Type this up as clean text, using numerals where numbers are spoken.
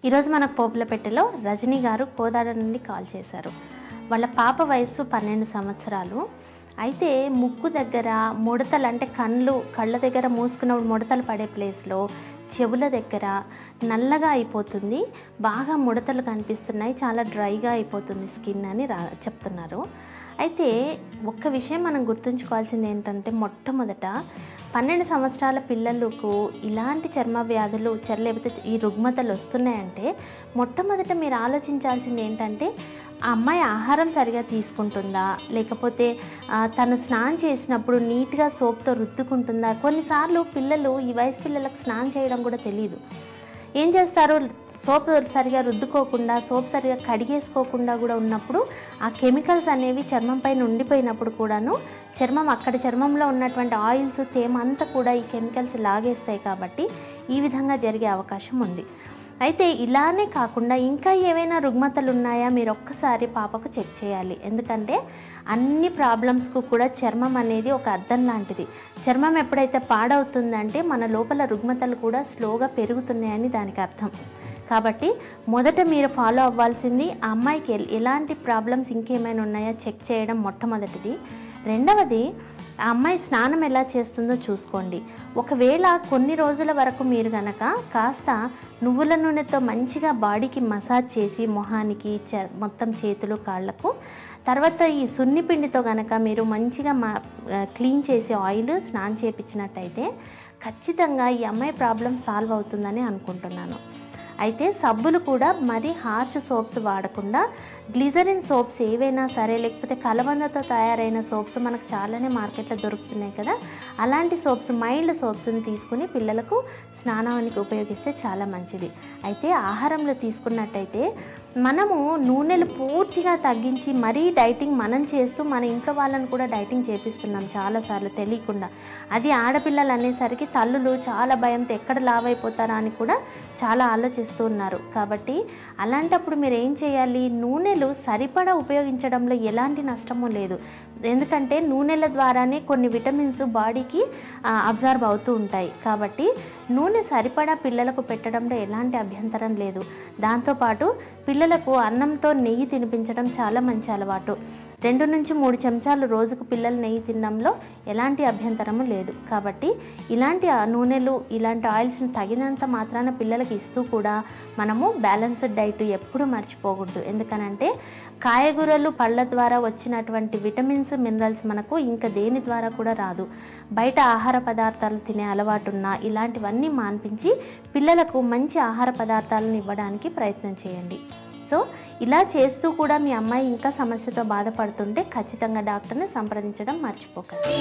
ఈరోజు మనకు పోపులపెట్టెలో రజనీ గారు కోదాడ నుండి కాల్ చేశారు. వాళ్ళ పాప వయస్సు 12 సంవత్సరాలు. అయితే ముక్కు దగ్గర ముడతలు, అంటే కళ్ళ దగ్గర మూసుకున్నప్పుడు ముడతలు పడే ప్లేస్లో చెవుల దగ్గర నల్లగా అయిపోతుంది, బాగా ముడతలు కనిపిస్తున్నాయి, చాలా డ్రైగా అయిపోతుంది స్కిన్ అని చెప్తున్నారు. అయితే ఒక్క విషయం మనం గుర్తుంచుకోవాల్సింది ఏంటంటే, మొట్టమొదట 12 సంవత్సరాల పిల్లలకు ఇలాంటి చర్మ వ్యాధులు లేకపోతే ఈ రుగ్మతలు వస్తున్నాయంటే మొట్టమొదట మీరు ఆలోచించాల్సింది ఏంటంటే, ఆ అమ్మాయి ఆహారం సరిగా తీసుకుంటుందా, లేకపోతే తను స్నానం చేసినప్పుడు నీట్గా సోప్తో రుద్దుకుంటుందా. కొన్నిసార్లు పిల్లలు, ఈ వయసు పిల్లలకు స్నానం చేయడం కూడా తెలియదు. ఏం చేస్తారు, సోప్ సరిగా రుద్దుకోకుండా, సోప్ సరిగా కడిగేసుకోకుండా కూడా ఉన్నప్పుడు ఆ కెమికల్స్ అనేవి చర్మం పైన ఉండిపోయినప్పుడు కూడాను చర్మంలో ఉన్నటువంటి ఆయిల్స్, తేమ అంతా కూడా ఈ కెమికల్స్ లాగేస్తాయి. కాబట్టి ఈ విధంగా జరిగే అవకాశం ఉంది. అయితే ఇలానే కాకుండా ఇంకా ఏవైనా రుగ్మతలు ఉన్నాయా మీరు ఒక్కసారి పాపకు చెక్ చేయాలి. ఎందుకంటే అన్ని ప్రాబ్లమ్స్కు కూడా చర్మం అనేది ఒక అద్దం లాంటిది. చర్మం ఎప్పుడైతే పాడవుతుందంటే మన లోపల రుగ్మతలు కూడా స్లోగా పెరుగుతున్నాయని దానికి అర్థం. కాబట్టి మొదట మీరు ఫాలో అవ్వాల్సింది ఆ అమ్మాయికి ఎలాంటి ప్రాబ్లమ్స్ ఇంకేమైనా ఉన్నాయా చెక్ చేయడం మొట్టమొదటిది. రెండవది, ఆ అమ్మాయి స్నానం ఎలా చేస్తుందో చూసుకోండి. ఒకవేళ కొన్ని రోజుల వరకు మీరు గనక కాస్త నువ్వుల నూనెతో మంచిగా బాడీకి మసాజ్ చేసి మొహానికి, మొత్తం చేతులు, కాళ్ళకు, తర్వాత ఈ సున్నిపిండితో గనక మీరు మంచిగా క్లీన్ చేసి ఆయిల్ స్నానం చేయించినట్టయితే ఖచ్చితంగా ఈ అమ్మాయి ప్రాబ్లం సాల్వ్ అవుతుందని అనుకుంటున్నాను. అయితే సబ్బులు కూడా మరీ హార్ష్ సోప్స్ వాడకుండా గ్లిజరిన్ సోప్స్ ఏవైనా సరే, లేకపోతే కలబందతో తయారైన సోప్స్ మనకు చాలానే మార్కెట్లో దొరుకుతున్నాయి కదా, అలాంటి సోప్స్, మైల్డ్ సోప్స్ని తీసుకుని పిల్లలకు స్నానానికి ఉపయోగిస్తే చాలా మంచిది. అయితే ఆహారంలో తీసుకున్నట్టయితే మనము నూనెలు పూర్తిగా తగ్గించి మరీ డైటింగ్ మనం చేస్తూ మన ఇంట్లో వాళ్ళని కూడా డైటింగ్ చేపిస్తున్నాం చాలాసార్లు తెలియకుండా. అది ఆడపిల్లలు అనేసరికి తల్లులు చాలా భయంతో ఎక్కడ లావ్ అయిపోతారా అని కూడా చాలా ఆలోచిస్తూ ఉన్నారు. కాబట్టి అలాంటప్పుడు మీరు ఏం చేయాలి, నూనెలు సరిపడా ఉపయోగించడంలో ఎలాంటి నష్టము లేదు. ఎందుకంటే నూనెల ద్వారానే కొన్ని విటమిన్స్ బాడీకి అబ్జర్వ్ అవుతూ ఉంటాయి. కాబట్టి నూనె సరిపడా పిల్లలకు పెట్టడంలో ఎలాంటి అభ్యంతరం లేదు. దాంతోపాటు పిల్లలకు అన్నంతో నెయ్యి తినిపించడం చాలా మంచి అలవాటు. 2 నుంచి 3 చెంచాలు రోజుకు పిల్లలు నెయ్యి తినడంలో ఎలాంటి అభ్యంతరము లేదు. కాబట్టి ఇలాంటి నూనెలు, ఇలాంటి ఆయిల్స్ని తగినంత మాత్రాన పిల్లలకి ఇస్తూ కూడా మనము బ్యాలెన్స్డ్ డైట్ ఎప్పుడూ మర్చిపోకూడదు. ఎందుకనంటే కాయగూరలు, పళ్ళ ద్వారా వచ్చినటువంటి విటమిన్స్, మినరల్స్ మనకు ఇంకా దేని ద్వారా కూడా రాదు. బయట ఆహార పదార్థాలు తినే అలవాటు ఉన్నా ఇలాంటివన్నీ మాన్పించి పిల్లలకు మంచి ఆహార పదార్థాలను ఇవ్వడానికి ప్రయత్నం చేయండి. సో ఇలా చేస్తూ కూడా మీ అమ్మాయి ఇంకా సమస్యతో బాధపడుతుంటే ఖచ్చితంగా డాక్టర్ని సంప్రదించడం మర్చిపోకండి.